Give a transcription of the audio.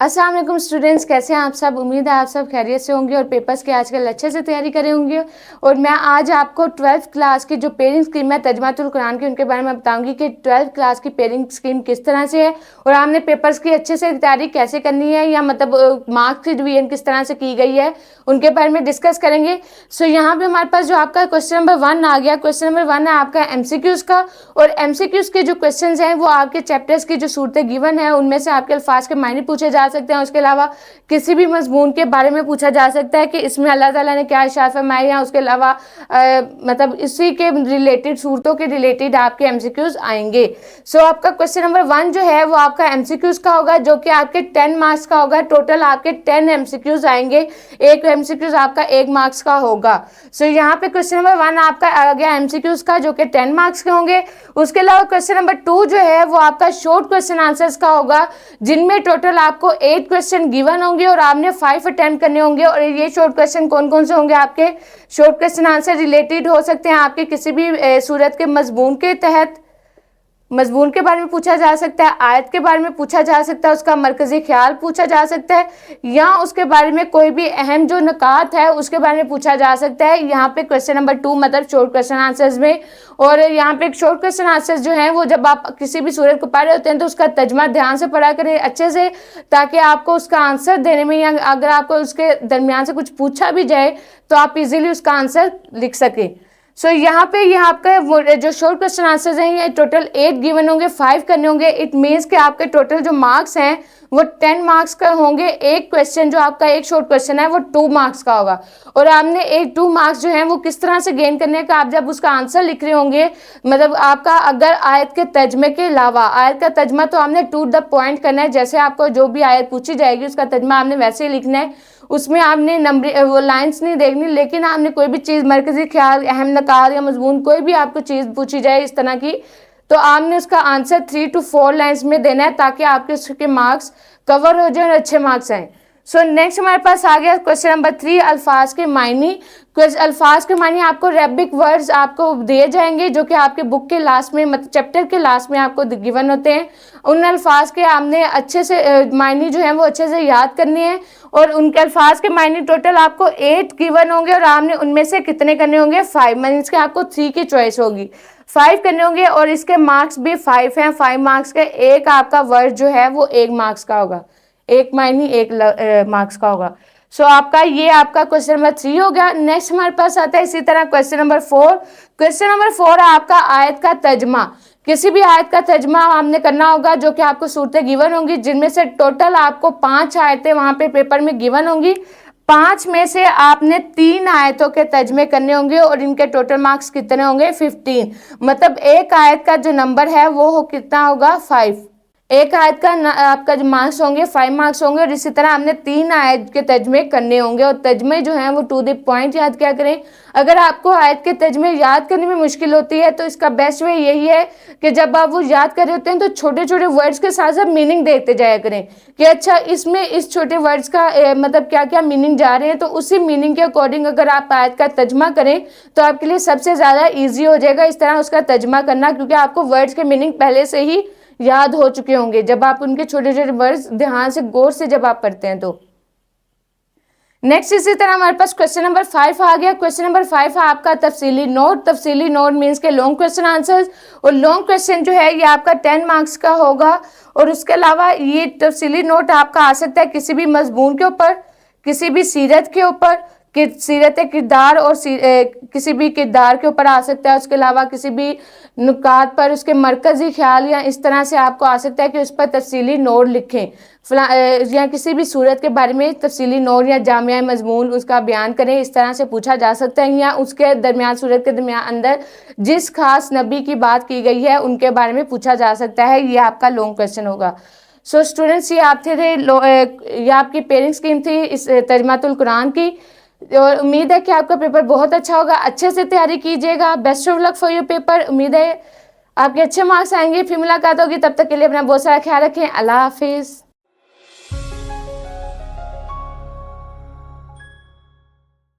अस्सलाम वालेकुम स्टूडेंट्स, कैसे हैं आप सब। उम्मीद है आप सब खैरियत से होंगे और पेपर्स की आजकल अच्छे से तैयारी करे होंगे। और मैं आज आपको 12th क्लास की जो पेयरिंग स्कीम है तर्जुमातुल कुरान की, उनके बारे में बताऊंगी कि 12th क्लास की पेयरिंग स्कीम किस तरह से है और आपने पेपर्स की अच्छे से तैयारी कैसे करनी है, या मतलब मार्क्स की डिवीजन किस तरह से की गई है, उनके बारे में डिस्कस करेंगे। सो यहाँ पे हमारे पास जो आपका क्वेश्चन नंबर 1 आ गया। क्वेश्चन नंबर 1 है आपका MCQs का, और MCQs के जो क्वेश्चन हैं वो आपके चैप्टर्स की जो सूरतें गिवन है उनमें से आपके अल्फाज के मायने पूछे जा सकते हैं। उसके अलावा किसी भी मजमून के बारे में पूछा जा सकता है कि इसमें अल्लाह ताला ने क्या इरशाद फरमाया, या उसके अलावा मतलब इसी के रिलेटेड सूरतों के रिलेटेड आपके MCQs आएंगे। सो आपका क्वेश्चन नंबर 1 जो है वो आपका MCQs का होगा, जो कि आपके 10 मार्क्स का होगा। टोटल आपके 10 MCQs आएंगे, एक MCQs आपका 1 मार्क्स का होगा। सो यहाँ पे क्वेश्चन नंबर 1 आपका आ गया MCQs का, जो कि 10 मार्क्स के होंगे। उसके अलावा क्वेश्चन नंबर 2 जो है वो आपका शॉर्ट क्वेश्चन आंसर्स का होगा, जिनमें टोटल आपको 8 क्वेश्चन गिवन होंगे और आपने 5 अटेम्प्ट करने होंगे। और ये शॉर्ट क्वेश्चन कौन कौन से होंगे आपके? शॉर्ट क्वेश्चन आंसर रिलेटेड हो सकते हैं आपके किसी भी सूरत के मजमून के तहत, मजमून के बारे में पूछा जा सकता है, आयत के बारे में पूछा जा सकता है, उसका मरकजी ख्याल पूछा जा सकता है, या उसके बारे में कोई भी अहम जो नकात है उसके बारे में पूछा जा सकता है। यहाँ पे क्वेश्चन नंबर 2 मतलब शॉर्ट क्वेश्चन आंसर्स में। और यहाँ पे शॉर्ट क्वेश्चन आंसर्स जो हैं वो जब आप किसी भी सूरत को पढ़ रहे होते हैं तो उसका तर्जुमा ध्यान से पढ़ा करें अच्छे से, ताकि आपको उसका आंसर देने में, या अगर आपको उसके दरमियान से कुछ पूछा भी जाए तो आप इजीली उसका आंसर लिख सकें। सो यहाँ पे ये आपका जो शॉर्ट क्वेश्चन आंसर्स हैं ये टोटल 8 गिवन होंगे, 5 करने होंगे। इट मीन्स कि आपके टोटल जो मार्क्स हैं वो 10 मार्क्स का होंगे। एक क्वेश्चन जो आपका एक शॉर्ट क्वेश्चन है वो 2 मार्क्स का होगा, और आपने एक 2 मार्क्स जो हैं वो किस तरह से गेन करने का, आप जब उसका आंसर लिख रहे होंगे, मतलब आपका अगर आयत के तर्जमे के अलावा, आयत का तर्जमा तो आपने टू द पॉइंट करना है, जैसे आपको जो भी आयत पूछी जाएगी उसका तर्जमा आपने वैसे ही लिखना है, उसमें आपने नंबर वो लाइंस नहीं देखनी, लेकिन आपने कोई भी चीज़, मरकजी ख्याल, अहम नकाल या मजमून, कोई भी आपको चीज़ पूछी जाए इस तरह की, तो आपने उसका आंसर 3 to 4 लाइंस में देना है, ताकि आपके उसके मार्क्स कवर हो जाए और अच्छे मार्क्स आए। सो नेक्स्ट हमारे पास आ गया क्वेश्चन नंबर 3, अल्फाज के मायने। अल्फाज के मायने आपको अरेबिक वर्ड्स आपको दिए जाएंगे, जो कि आपके बुक के लास्ट में, मतलब चैप्टर के लास्ट में आपको गिवन होते हैं। उन अल्फाज के आपने अच्छे से मायने जो हैं वो अच्छे से याद करने हैं, और उनके अल्फाज के मायने टोटल आपको 8 गिवन होंगे, और आपने उनमें से कितने करने होंगे? 5। मीन्स के आपको 3 की चॉइस होगी, 5 करने होंगे, और इसके मार्क्स भी 5 हैं। 5 मार्क्स के एक आपका वर्ड जो है वो 1 मार्क्स का होगा, एक मायने 1 मार्क्स का होगा। सो आपका ये आपका क्वेश्चन नंबर 3 हो गया। नेक्स्ट हमारे पास आता है इसी तरह क्वेश्चन नंबर 4। क्वेश्चन नंबर 4 आपका आयत का तर्जमा। किसी भी आयत का तर्जमा आपने करना होगा, जो कि आपको सूरतें गिवन होंगी, जिनमें से टोटल आपको 5 आयतें वहां पे पेपर में गिवन होंगी। 5 में से आपने 3 आयतों के तर्जमे करने होंगे, और इनके टोटल मार्क्स कितने होंगे? 15। मतलब एक आयत का जो नंबर है वो कितना होगा? 5। एक आयत का आपका जो मार्क्स होंगे 5 मार्क्स होंगे, और इसी तरह आपने 3 आयत के तर्जमे करने होंगे, और तर्जमे जो हैं वो टू द पॉइंट याद क्या करें। अगर आपको आयत के तर्जमे याद करने में मुश्किल होती है तो इसका बेस्ट वे यही है कि जब आप वो याद कर रहे होते हैं तो छोटे छोटे वर्ड्स के साथ साथ मीनिंग देखते जाया करें, कि अच्छा इसमें इस छोटे वर्ड्स का मतलब क्या क्या मीनिंग जा रहे हैं, तो उसी मीनिंग के अकॉर्डिंग अगर आप आयत का तर्जमा करें तो आपके लिए सबसे ज़्यादा ईजी हो जाएगा इस तरह उसका तर्जमा करना, क्योंकि आपको वर्ड्स के मीनिंग पहले से ही याद हो चुके होंगे जब आप उनके छोटे छोटे वर्ड्स ध्यान से गौर से जब आप पढ़ते हैं तो। नेक्स्ट इसी तरह हमारे पास क्वेश्चन नंबर 5 आ गया। क्वेश्चन नंबर 5 है आपका तफसीली नोट। तफसीली नोट मीन्स के लॉन्ग क्वेश्चन आंसर्स, और लॉन्ग क्वेश्चन जो है ये आपका 10 मार्क्स का होगा। और उसके अलावा ये तफसीली नोट आपका आ सकता है किसी भी मजमून के ऊपर, किसी भी सीरत के ऊपर, कि सीरत किरदार और किसी भी किरदार के ऊपर आ सकता है। उसके अलावा किसी भी नुकात पर, उसके मरकजी ख्याल, या इस तरह से आपको आ सकता है कि उस पर तफसीली नोट लिखें, या किसी भी सूरत के बारे में तफसीली नोट या जामिया मजमून उसका बयान करें, इस तरह से पूछा जा सकता है। या उसके दरमियान, सूरत के दरमियान अंदर जिस खास नबी की बात की गई है उनके बारे में पूछा जा सकता है। ये आपका लॉन्ग क्वेश्चन होगा। सो स्टूडेंट्स, ये आप थे ये आपकी पेयरिंग स्कीम थी इस तर्जुमातुल कुरान की, और उम्मीद है कि आपका पेपर बहुत अच्छा होगा। अच्छे से तैयारी कीजिएगा। Best of luck for your paper. उम्मीद है आपके अच्छे मार्क्स आएंगे। फिर मुलाकात होगी, तब तक के लिए अपना बहुत सारा ख्याल रखें। अल्लाह हाफिज़।